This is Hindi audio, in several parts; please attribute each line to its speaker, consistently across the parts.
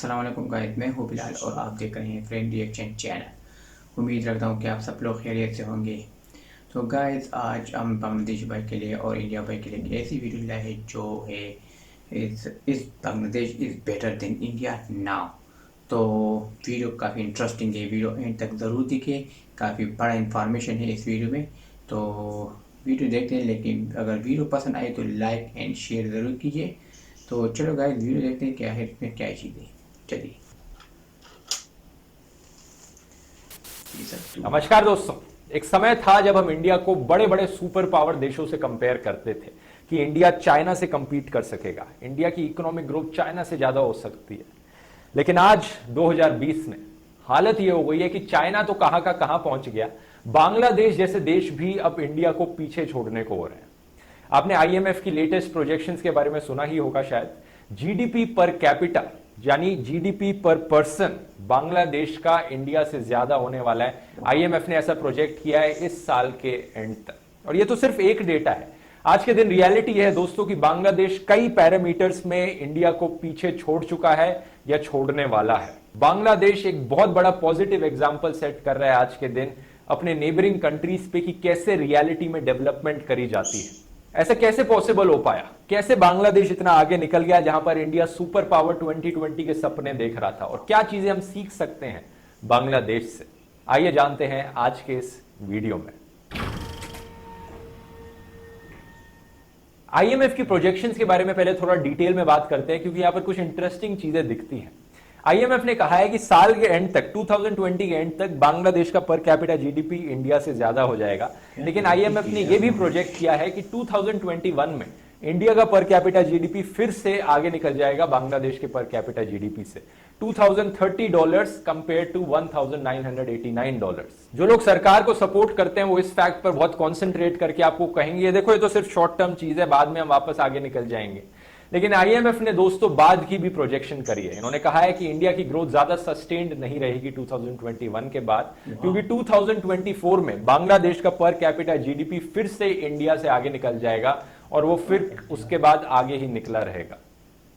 Speaker 1: अस्सलाम वालेकुम गाइस, मैं हूँ बिलाल और आप देख रहे हैं फ्रेंड रिएक्शन चैनल। उम्मीद रखता हूँ कि आप सब लोग खैरियत से होंगे। तो गाइस, आज हम बांग्लादेश भाई के लिए और इंडिया भाई के लिए एक ऐसी वीडियो लाए हैं जो है इस Bangladesh is better than India now. तो वीडियो काफ़ी इंटरेस्टिंग है, वीडियो एंड तक ज़रूर दिखे। काफ़ी बड़ा इंफॉर्मेशन है इस वीडियो में, तो वीडियो देखते हैं। लेकिन अगर वीडियो पसंद आए तो लाइक एंड शेयर ज़रूर कीजिए। तो चलो गाइस, वीडियो देखते हैं क्या है इसमें, क्या चीज़ें। चलिए।
Speaker 2: नमस्कार दोस्तों। एक समय था जब हम इंडिया को बड़े बड़े सुपर पावर देशों से कंपेयर करते थे कि इंडिया चाइना से कंपीट कर सकेगा, इंडिया की इकोनॉमिक ग्रोथ चाइना से ज्यादा हो सकती है। लेकिन आज 2020 में हालत यह हो गई है कि चाइना तो कहां का कहां पहुंच गया, बांग्लादेश जैसे देश भी अब इंडिया को पीछे छोड़ने को हो रहे हैं। आपने आईएमएफ की लेटेस्ट प्रोजेक्शंस के बारे में सुना ही होगा शायद। जीडीपी पर कैपिटा यानी जीडीपी पर पर्सन बांग्लादेश का इंडिया से ज्यादा होने वाला है। आईएमएफ ने ऐसा प्रोजेक्ट किया है इस साल के एंड तक। और ये तो सिर्फ एक डेटा है। आज के दिन रियलिटी यह है दोस्तों कि बांग्लादेश कई पैरामीटर्स में इंडिया को पीछे छोड़ चुका है या छोड़ने वाला है। बांग्लादेश एक बहुत बड़ा पॉजिटिव एग्जाम्पल सेट कर रहा है आज के दिन अपने नेबरिंग कंट्रीज पे कि कैसे रियलिटी में डेवलपमेंट करी जाती है। ऐसा कैसे पॉसिबल हो पाया, कैसे बांग्लादेश इतना आगे निकल गया जहां पर इंडिया सुपर पावर 2020 के सपने देख रहा था, और क्या चीजें हम सीख सकते हैं बांग्लादेश से। आइए जानते हैं आज के इस वीडियो में। आईएमएफ की प्रोजेक्शंस के बारे में पहले थोड़ा डिटेल में बात करते हैं, क्योंकि यहां पर कुछ इंटरेस्टिंग चीजें दिखती हैं। आईएमएफ ने कहा है कि साल के एंड तक 2020 के एंड तक बांग्लादेश का पर कैपिटा जीडीपी इंडिया से ज्यादा हो जाएगा। लेकिन आईएमएफ ने यह भी प्रोजेक्ट किया है कि 2021 में इंडिया का पर कैपिटा जीडीपी फिर से आगे निकल जाएगा बांग्लादेश के पर कैपिटा जीडीपी से, $2030 कंपेयर टू $1989। जो लोग सरकार को सपोर्ट करते हैं वो इस फैक्ट पर बहुत कॉन्सेंट्रेट करके आपको कहेंगे ये देखो, ये तो सिर्फ शॉर्ट टर्म चीज है, बाद में हम वापस आगे निकल जाएंगे। लेकिन आईएमएफ ने दोस्तों बाद की भी प्रोजेक्शन करी है। इन्होंने कहा है कि इंडिया की ग्रोथ ज्यादा सस्टेन्ड नहीं रहेगी 2021 के बाद, क्योंकि 2024 में बांग्लादेश का पर कैपिटा जीडीपी फिर से इंडिया से आगे निकल जाएगा और वो फिर उसके बाद आगे ही निकला रहेगा।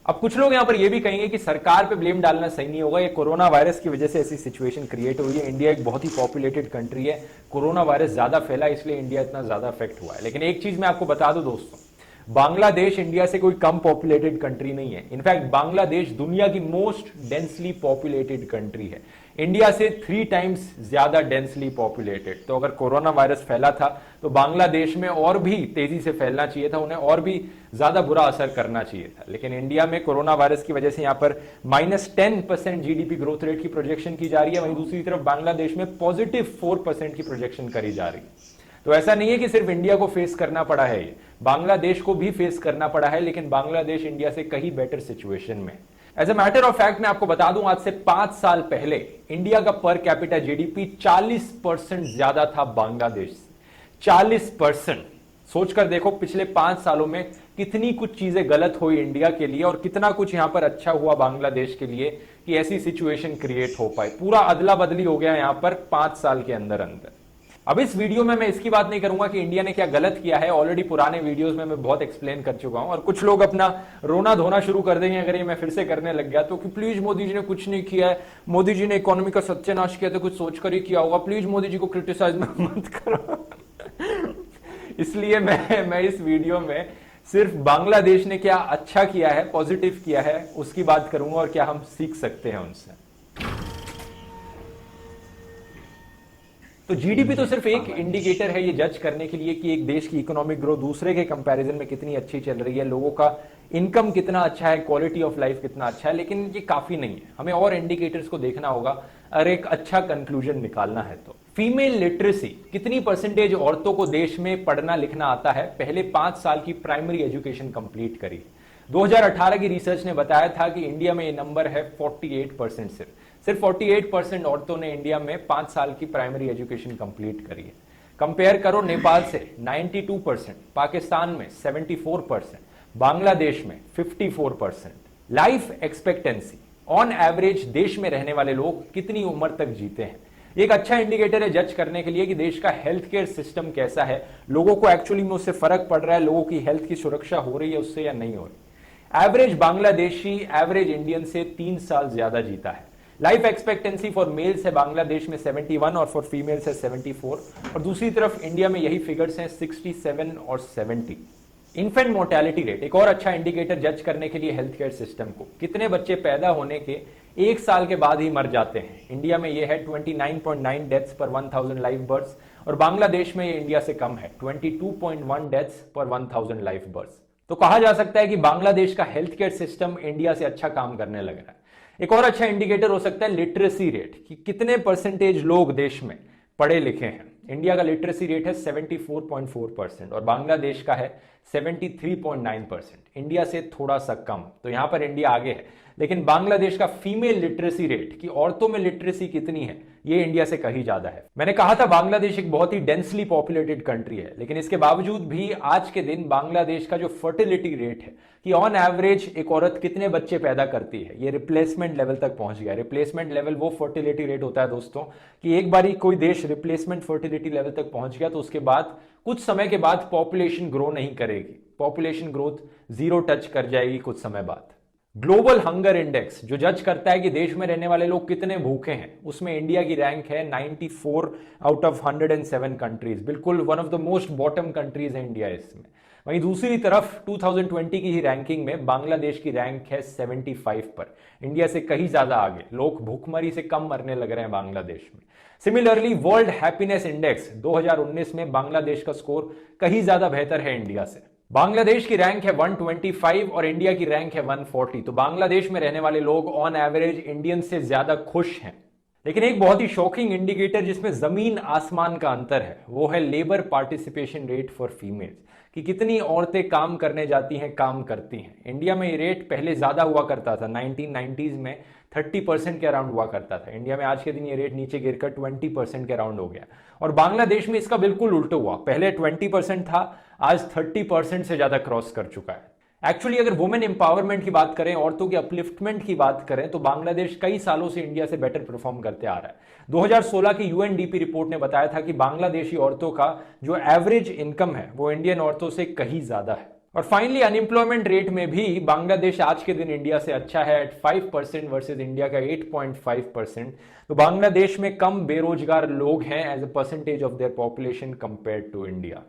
Speaker 2: अब कुछ लोग यहां पर यह भी कहेंगे कि सरकार पे ब्लेम डालना सही नहीं होगा, ये कोरोना वायरस की वजह से ऐसी सिचुएशन क्रिएट हुई है। इंडिया एक बहुत ही पॉपुलेटेड कंट्री है, कोरोना वायरस ज्यादा फैला इसलिए इंडिया इतना ज्यादा अफेक्ट हुआ है। लेकिन एक चीज मैं आपको बता दूं दोस्तों, बांग्लादेश इंडिया से कोई कम पॉपुलेटेड कंट्री नहीं है। इनफैक्ट बांग्लादेश दुनिया की मोस्ट डेंसली पॉपुलेटेड कंट्री है, इंडिया से 3 टाइम्स ज्यादा डेंसली पॉपुलेटेड। तो अगर कोरोना वायरस फैला था तो बांग्लादेश में और भी तेजी से फैलना चाहिए था, उन्हें और भी ज्यादा बुरा असर करना चाहिए था। लेकिन इंडिया में कोरोना वायरस की वजह से यहां पर -10% जीडीपी ग्रोथ रेट की प्रोजेक्शन की जा रही है, वहीं दूसरी तरफ बांग्लादेश में +4% की प्रोजेक्शन करी जा रही है। तो ऐसा नहीं है कि सिर्फ इंडिया को फेस करना पड़ा है, ये बांग्लादेश को भी फेस करना पड़ा है, लेकिन बांग्लादेश इंडिया से कहीं बेटर सिचुएशन में। As a matter of fact मैं आपको बता दूं, आज से 5 साल पहले इंडिया का पर कैपिटा जीडीपी 40% ज्यादा था बांग्लादेश से। 40%। सोचकर देखो पिछले 5 सालों में कितनी कुछ चीजें गलत हुई इंडिया के लिए और कितना कुछ यहां पर अच्छा हुआ बांग्लादेश के लिए कि ऐसी सिचुएशन क्रिएट हो पाए। पूरा अदला बदली हो गया यहां पर 5 साल के अंदर अंदर। अब इस वीडियो में मैं इसकी बात नहीं करूंगा कि इंडिया ने क्या गलत किया है, ऑलरेडी पुराने वीडियोस में मैं बहुत एक्सप्लेन कर चुका हूं। और कुछ लोग अपना रोना धोना शुरू कर देंगे अगर ये मैं फिर से करने लग गया तो, कि प्लीज मोदी जी ने कुछ नहीं किया है, मोदी जी ने इकोनॉमी का सत्यानाश किया तो कुछ सोचकर ही किया होगा, प्लीज मोदी जी को क्रिटिसाइज मत करो। इसलिए मैं इस वीडियो में सिर्फ बांग्लादेश ने क्या अच्छा किया है, पॉजिटिव किया है, उसकी बात करूंगा और क्या हम सीख सकते हैं उनसे। तो जीडीपी तो सिर्फ एक इंडिकेटर है ये जज करने के लिए कि एक देश की इकोनॉमिक ग्रोथ दूसरे के कंपैरिजन में कितनी अच्छी चल रही है, लोगों का इनकम कितना अच्छा है, क्वालिटी ऑफ लाइफ कितना अच्छा है। लेकिन ये काफी नहीं है, हमें और इंडिकेटर्स को देखना होगा और एक अच्छा कंक्लूजन निकालना है। तो फीमेल लिटरेसी, कितनी परसेंटेज औरतों को देश में पढ़ना लिखना आता है, पहले 5 साल की प्राइमरी एजुकेशन कंप्लीट करी। 2018 की रिसर्च ने बताया था कि इंडिया में ये नंबर है 48%। सिर्फ 48% औरतों ने इंडिया में 5 साल की प्राइमरी एजुकेशन कंप्लीट करी है। कंपेयर करो नेपाल से 92%, पाकिस्तान में 74%, बांग्लादेश में 54%। लाइफ एक्सपेक्टेंसी ऑन एवरेज देश में रहने वाले लोग कितनी उम्र तक जीते हैं, एक अच्छा इंडिकेटर है जज करने के लिए कि देश का हेल्थ केयर सिस्टम कैसा है, लोगों को एक्चुअली में उससे फर्क पड़ रहा है, लोगों की हेल्थ की सुरक्षा हो रही है उससे या नहीं हो रही। एवरेज बांग्लादेशी एवरेज इंडियन से 3 साल ज्यादा जीता है। लाइफ एक्सपेक्टेंसी फॉर मेल्स है बांग्लादेश में 71 और फॉर फीमेल्स है 74, और दूसरी तरफ इंडिया में यही फिगर्स हैं 67 और 70। इन्फेंट मोर्टेलिटी रेट एक और अच्छा इंडिकेटर जज करने के लिए हेल्थ केयर सिस्टम को, कितने बच्चे पैदा होने के 1 साल के बाद ही मर जाते हैं। इंडिया में यह है 29.9 डेथ्स पर 1000 लाइव बर्थ्स, और बांग्लादेश में ये इंडिया से कम है 22.1 डेथ्स पर 1000 लाइव बर्थ्स। तो कहा जा सकता है कि बांग्लादेश का हेल्थ केयर सिस्टम इंडिया से अच्छा काम करने लग रहा है। एक और अच्छा इंडिकेटर हो सकता है लिटरेसी रेट, कि कितने परसेंटेज लोग देश में पढ़े लिखे हैं। इंडिया का लिटरेसी रेट है 74.4% और बांग्लादेश का है 73.9%, इंडिया से थोड़ा सा कम। तो यहां पर इंडिया आगे है, लेकिन बांग्लादेश का फीमेल लिटरेसी रेट, कि औरतों में लिटरेसी कितनी है, ये इंडिया से कहीं ज्यादा है। मैंने कहा था बांग्लादेश एक बहुत ही डेंसली पॉपुलेटेड कंट्री है, लेकिन इसके बावजूद भी आज के दिन बांग्लादेश का जो फर्टिलिटी रेट है, कि ऑन एवरेज एक औरत कितने बच्चे पैदा करती है, ये रिप्लेसमेंट लेवल तक पहुंच गया। रिप्लेसमेंट लेवल वो फर्टिलिटी रेट होता है दोस्तों, कि एक बार कोई देश रिप्लेसमेंट फर्टिलिटी लेवल तक पहुंच गया तो उसके बाद कुछ समय के बाद पॉपुलेशन ग्रो नहीं करेगी, पॉपुलेशन ग्रोथ 0 टच कर जाएगी कुछ समय बाद। ग्लोबल हंगर इंडेक्स जो जज करता है कि देश में रहने वाले लोग कितने भूखे हैं, उसमें इंडिया की रैंक है 94 आउट ऑफ 107 कंट्रीज, बिल्कुल one of the most bottom countries है इंडिया इसमें। वहीं दूसरी तरफ 2020 की ही रैंकिंग में बांग्लादेश की रैंक है 75 पर, इंडिया से कहीं ज्यादा आगे। लोग भूखमरी से कम मरने लग रहे हैं बांग्लादेश में। सिमिलरली वर्ल्ड हैप्पीनेस इंडेक्स 2019 में बांग्लादेश का स्कोर कहीं ज्यादा बेहतर है इंडिया से। बांग्लादेश की रैंक है 125 और इंडिया की रैंक है 140। तो बांग्लादेश में रहने वाले लोग ऑन एवरेज इंडियन से ज्यादा खुश हैं। लेकिन एक बहुत ही शॉकिंग इंडिकेटर जिसमें जमीन आसमान का अंतर है, वो है labour participation rate for females, कि कितनी औरतें काम करने जाती हैं, काम करती हैं। इंडिया में ये रेट पहले ज्यादा हुआ करता था, 1990s में 30% के अराउंड हुआ करता था। इंडिया में आज के दिन ये रेट नीचे गिरकर 20% के अराउंड हो गया, और बांग्लादेश में इसका बिल्कुल उल्टा हुआ। पहले 20% था, आज 30% से ज्यादा क्रॉस कर चुका है। एक्चुअली अगर वुमेन एम्पावरमेंट की बात करें, औरतों के अपलिफ्टमेंट की बात करें, तो बांग्लादेश कई सालों से इंडिया से बेटर परफॉर्म करते आ रहा है। 2016 की यूएनडीपी रिपोर्ट ने बताया था कि बांग्लादेशी औरतों का जो एवरेज इनकम है वो इंडियन औरतों से कहीं ज्यादा है। और फाइनली अनएम्प्लॉयमेंट रेट में भी बांग्लादेश आज के दिन इंडिया से अच्छा है एट 5% वर्सेज इंडिया का 8.5%। तो बांग्लादेश में कम बेरोजगार लोग हैं as a percentage of their population compared to India.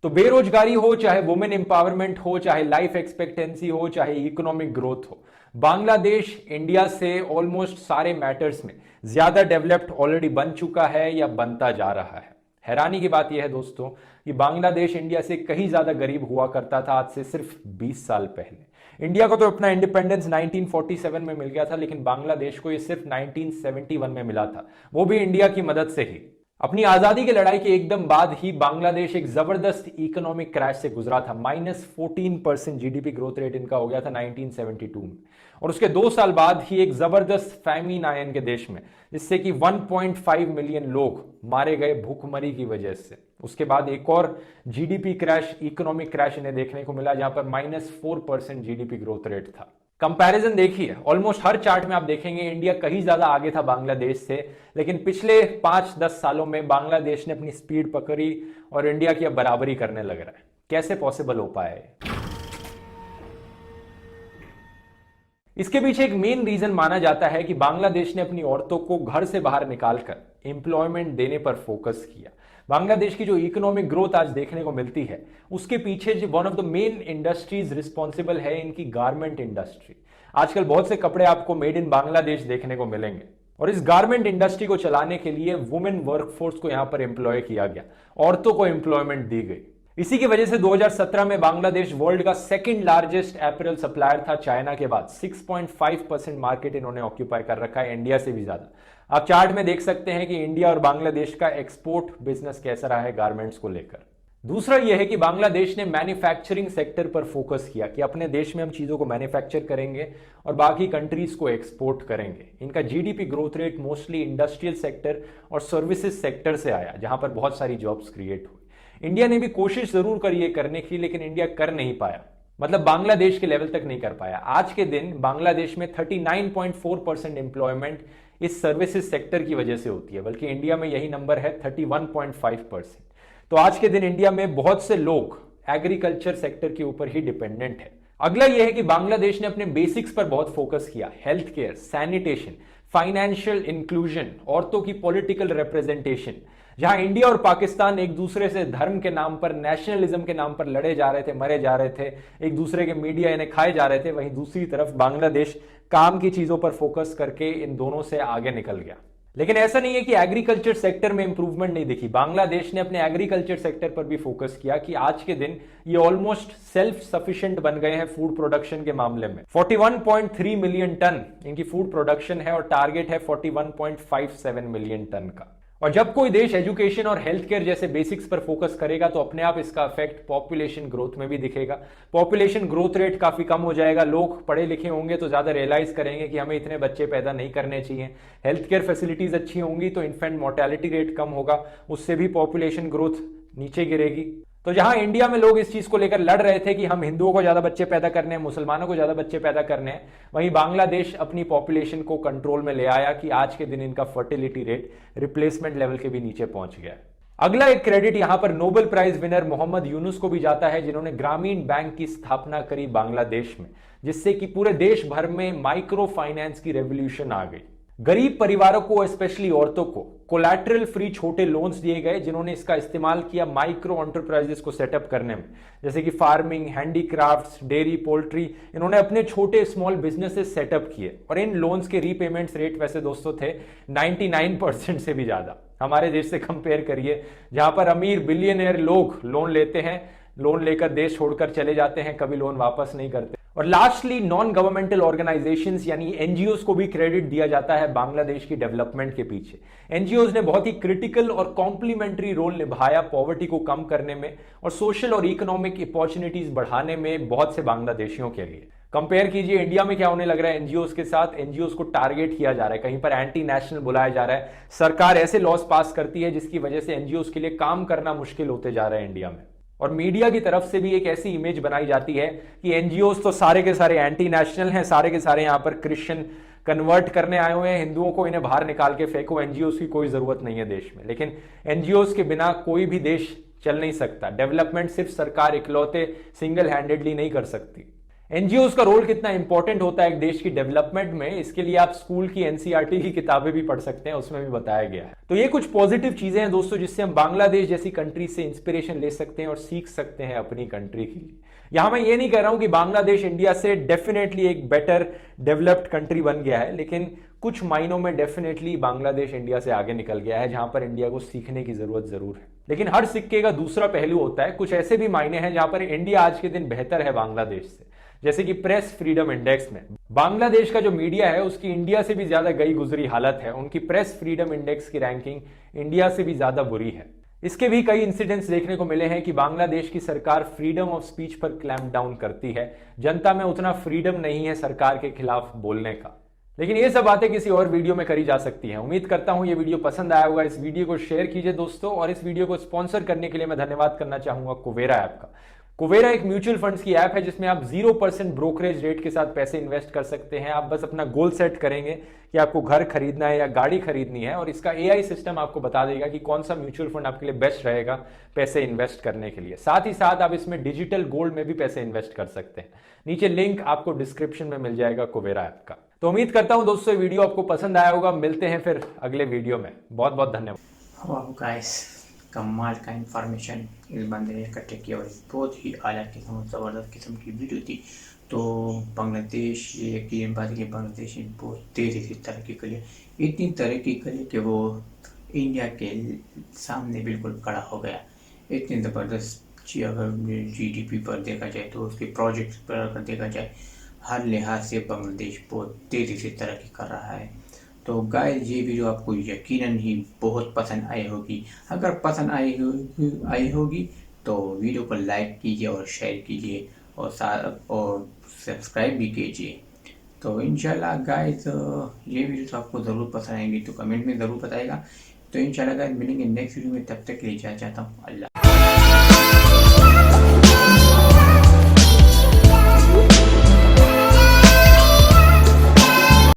Speaker 2: तो बेरोजगारी हो, चाहे वुमेन एम्पावरमेंट हो, चाहे लाइफ एक्सपेक्टेंसी हो, चाहे इकोनॉमिक ग्रोथ हो, बांग्लादेश इंडिया से ऑलमोस्ट सारे मैटर्स में ज्यादा डेवलप्ड ऑलरेडी बन चुका है या बनता जा रहा है। हैरानी की बात यह है दोस्तों कि बांग्लादेश इंडिया से कहीं ज्यादा गरीब हुआ करता था आज से सिर्फ 20 साल पहले। इंडिया को तो अपना इंडिपेंडेंस 1947 में मिल गया था, लेकिन बांग्लादेश को ये सिर्फ 1971 में मिला था, वो भी इंडिया की मदद से ही। अपनी आजादी की लड़ाई के एकदम बाद ही बांग्लादेश एक जबरदस्त इकोनॉमिक क्रैश से गुजरा था। -14% जीडीपी ग्रोथ रेट इनका हो गया था 1972 में, और उसके 2 साल बाद ही एक जबरदस्त फैमिन आया इनके देश में, जिससे कि 1.5 मिलियन लोग मारे गए भूखमरी की वजह से। उसके बाद एक और जीडीपी क्रैश, इकोनॉमिक क्रैश इन्हें देखने को मिला, जहां पर -4% जीडीपी ग्रोथ रेट था। कंपैरिजन देखिए, ऑलमोस्ट हर चार्ट में आप देखेंगे इंडिया कहीं ज्यादा आगे था बांग्लादेश से, लेकिन पिछले 5-10 सालों में बांग्लादेश ने अपनी स्पीड पकड़ी और इंडिया की अब बराबरी करने लग रहा है। कैसे पॉसिबल हो पाया है? इसके पीछे एक मेन रीजन माना जाता है कि बांग्लादेश ने अपनी औरतों को घर से बाहर निकालकर एम्प्लॉयमेंट देने पर फोकस किया। बांग्लादेश की जो इकोनॉमिक ग्रोथ आज देखने को मिलती है, उसके पीछे जो one of the main industries responsible है इनकी गारमेंट इंडस्ट्री। आजकल बहुत से कपड़े आपको मेड इन बांग्लादेश देखने को मिलेंगे, और इस गारमेंट इंडस्ट्री को चलाने के लिए वुमेन वर्कफोर्स को यहां पर एम्प्लॉय किया गया, औरतों को एम्प्लॉयमेंट दी गई। इसी की वजह से 2017 में बांग्लादेश वर्ल्ड का सेकंड लार्जेस्ट एपरल सप्लायर था चाइना के बाद। 6.5% मार्केट इन्होंने ऑक्यूपाई कर रखा है, इंडिया से भी ज्यादा। आप चार्ट में देख सकते हैं कि इंडिया और बांग्लादेश का एक्सपोर्ट बिजनेस कैसा रहा है गारमेंट्स को लेकर। दूसरा यह है कि बांग्लादेश ने मैन्युफैक्चरिंग सेक्टर पर फोकस किया कि अपने देश में हम चीजों को मैन्युफैक्चर करेंगे और बाकी कंट्रीज को एक्सपोर्ट करेंगे। इनका GDP growth rate mostly industrial sector और सर्विसेज सेक्टर से आया, जहां पर बहुत सारी जॉब्स क्रिएट हुई। इंडिया ने भी कोशिश जरूर करी ये करने की, लेकिन इंडिया कर नहीं पाया, मतलब बांग्लादेश के लेवल तक नहीं कर पाया। आज के दिन बांग्लादेश में 39.4% एम्प्लॉयमेंट इस सर्विसेज सेक्टर की वजह से होती है, बल्कि इंडिया में यही नंबर है 31.5%। तो आज के दिन इंडिया में बहुत से लोग एग्रीकल्चर सेक्टर के ऊपर ही डिपेंडेंट है। अगला यह है कि बांग्लादेश ने अपने बेसिक्स पर बहुत फोकस किया, health care, sanitation, financial inclusion, औरतों की पॉलिटिकल रिप्रेजेंटेशन। जहां इंडिया और पाकिस्तान एक दूसरे से धर्म के नाम पर, नेशनलिज्म के नाम पर लड़े जा रहे थे, मरे जा रहे थे, एक दूसरे के मीडिया इन्हें खाए जा रहे थे, वहीं दूसरी तरफ बांग्लादेश काम की चीजों पर फोकस करके इन दोनों से आगे निकल गया। लेकिन ऐसा नहीं है कि एग्रीकल्चर सेक्टर में इंप्रूवमेंट नहीं दिखी। बांग्लादेश ने अपने एग्रीकल्चर सेक्टर पर भी फोकस किया कि आज के दिन ये ऑलमोस्ट सेल्फ सफिशिएंट बन गए हैं फूड प्रोडक्शन के मामले में। 41.3 मिलियन टन इनकी फूड प्रोडक्शन है और टारगेट है 41.57 मिलियन टन का। और जब कोई देश एजुकेशन और हेल्थ केयर जैसे बेसिक्स पर फोकस करेगा तो अपने आप इसका इफेक्ट पॉपुलेशन ग्रोथ में भी दिखेगा। पॉपुलेशन ग्रोथ रेट काफी कम हो जाएगा, लोग पढ़े लिखे होंगे तो ज्यादा रियलाइज करेंगे कि हमें इतने बच्चे पैदा नहीं करने चाहिए। हेल्थ केयर फैसिलिटीज अच्छी होंगी तो इन्फेंट मोर्टेलिटी रेट कम होगा, उससे भी पॉपुलेशन ग्रोथ नीचे गिरेगी। तो जहां इंडिया में लोग इस चीज को लेकर लड़ रहे थे कि हम हिंदुओं को ज्यादा बच्चे पैदा करने हैं, मुसलमानों को ज्यादा बच्चे पैदा करने हैं, वहीं बांग्लादेश अपनी पॉपुलेशन को कंट्रोल में ले आया कि आज के दिन इनका फर्टिलिटी रेट रिप्लेसमेंट लेवल के भी नीचे पहुंच गया। अगला एक क्रेडिट यहां पर Nobel prize winner Mohammad Yunus को भी जाता है, जिन्होंने ग्रामीण बैंक की स्थापना करी बांग्लादेश में, जिससे कि पूरे देश भर में माइक्रो फाइनेंस की रेवोल्यूशन आ गई। गरीब परिवारों को, स्पेशली औरतों को, कोलैटरल फ्री छोटे लोन्स दिए गए, जिन्होंने इसका इस्तेमाल किया माइक्रो एंटरप्राइजेस को सेटअप करने में, जैसे कि फार्मिंग, हैंडीक्राफ्ट्स, डेयरी, पोल्ट्री। इन्होंने अपने छोटे स्मॉल बिजनेसेस सेटअप किए और इन लोन्स के रीपेमेंट्स रेट वैसे दोस्तों थे 99% से भी ज्यादा। हमारे देश से कंपेयर करिए, जहां पर अमीर बिलियनियर लोग लोन लेते हैं, लोन लेकर देश छोड़कर चले जाते हैं, कभी लोन वापस नहीं करते। और लास्टली नॉन गवर्नमेंटल ऑर्गेनाइजेशंस यानी एनजीओस को भी क्रेडिट दिया जाता है बांग्लादेश की डेवलपमेंट के पीछे। एनजीओस ने बहुत ही क्रिटिकल और कॉम्प्लीमेंट्री रोल निभाया पॉवर्टी को कम करने में और सोशल और इकोनॉमिक अपॉर्चुनिटीज बढ़ाने में बहुत से बांग्लादेशियों के लिए। कंपेयर कीजिए इंडिया में क्या होने लग रहा है एनजीओस के साथ। एनजीओस को टारगेट किया जा रहा है, कहीं पर एंटी नेशनल बुलाया जा रहा है, सरकार ऐसे लॉस पास करती है जिसकी वजह से एनजीओस के लिए काम करना मुश्किल होते जा रहा है इंडिया में। और मीडिया की तरफ से भी एक ऐसी इमेज बनाई जाती है कि एनजीओस तो सारे के सारे एंटी नेशनल हैं, सारे के सारे यहां पर क्रिश्चियन कन्वर्ट करने आए हुए हैं हिंदुओं को, इन्हें बाहर निकाल के फेंको, एनजीओस की कोई जरूरत नहीं है देश में। लेकिन एनजीओस के बिना कोई भी देश चल नहीं सकता। डेवलपमेंट सिर्फ सरकार इकलौते सिंगल हैंडेडली नहीं कर सकती। एनजीओस का रोल कितना इंपॉर्टेंट होता है एक देश की डेवलपमेंट में, इसके लिए आप स्कूल की एनसीईआरटी की किताबें भी पढ़ सकते हैं, उसमें भी बताया गया है। तो ये कुछ पॉजिटिव चीजें हैं दोस्तों, जिससे हम बांग्लादेश जैसी कंट्री से इंस्पिरेशन ले सकते हैं और सीख सकते हैं अपनी कंट्री के लिए। यहां मैं ये नहीं कह रहा हूं कि बांग्लादेश इंडिया से डेफिनेटली एक बेटर डेवलप्ड कंट्री बन गया है, लेकिन कुछ मायनों में डेफिनेटली बांग्लादेश इंडिया से आगे निकल गया है, जहां पर इंडिया को सीखने की जरूरत जरूर है। लेकिन हर सिक्के का दूसरा पहलू होता है। कुछ ऐसे भी मायने हैं जहां पर इंडिया आज के दिन बेहतर है बांग्लादेश से, जैसे कि प्रेस फ्रीडम इंडेक्स में बांग्लादेश का जो मीडिया है उसकी इंडिया से भी ज्यादा गई गुजरी हालत है। उनकी प्रेस फ्रीडम इंडेक्स की रैंकिंग इंडिया से भी ज्यादा बुरी है। इसके भी कई इंसिडेंट्स देखने को मिले हैं कि बांग्लादेश की सरकार फ्रीडम ऑफ स्पीच पर क्लैम्प डाउन करती है, जनता में उतना फ्रीडम नहीं है सरकार के खिलाफ बोलने का। लेकिन ये सब बातें किसी और वीडियो में करी जा सकती हैं। उम्मीद करता हूं ये वीडियो पसंद आया होगा। इस वीडियो को शेयर कीजिए दोस्तों, और इस वीडियो को स्पॉन्सर करने के लिए मैं धन्यवाद करना चाहूंगा कुवेरा ऐप का। कुवेरा एक म्यूचुअल फंड्स की ऐप है जिसमें आप 0% ब्रोकरेज रेट के साथ पैसे इन्वेस्ट कर सकते हैं। आप बस अपना गोल सेट करेंगे कि आपको घर खरीदना है या गाड़ी खरीदनी है, और इसका एआई सिस्टम आपको बता देगा कि कौन सा म्यूचुअल फंड आपके लिए बेस्ट रहेगा पैसे इन्वेस्ट करने के लिए। साथ ही साथ आप इसमें डिजिटल गोल्ड में भी पैसे इन्वेस्ट कर सकते हैं। नीचे लिंक आपको डिस्क्रिप्शन में मिल जाएगा कुवेरा ऐप का। तो उम्मीद करता हूं दोस्तों ये वीडियो आपको पसंद आया होगा। मिलते हैं फिर अगले वीडियो में। बहुत बहुत धन्यवाद।
Speaker 1: वाह गाइस, कमाल का इंफॉर्मेशन इस बंदे ने इकट्ठे किया और बहुत ही आला किस्म, ज़बरदस्त किस्म की वीडियो थी। तो बांग्लादेश, ये यकीन बात है कि बांग्लादेश बहुत तेज़ी से तरक्की करी, इतनी तरक्की करी कि वो इंडिया के सामने बिल्कुल खड़ा हो गया। इतनी ज़बरदस्त अगर जीडीपी पर देखा जाए तो उसके प्रोजेक्ट्स पर अगर देखा जाए, हर लिहाज से बांग्लादेश बहुत तेज़ी से तरक्की कर रहा है। तो गाइस, ये वीडियो आपको यकीनन ही बहुत पसंद आई होगी। अगर पसंद आई होगी तो वीडियो को लाइक कीजिए और शेयर कीजिए और सब्सक्राइब भी कीजिए। तो इंशाल्लाह गाइस, ये वीडियो तो आपको ज़रूर पसंद आएंगी, तो कमेंट में ज़रूर बताएगा। तो इंशाल्लाह गाइस मिलेंगे नेक्स्ट वीडियो में, तब तक के लिए इजाज़त चाहता हूँ। अल्लाह।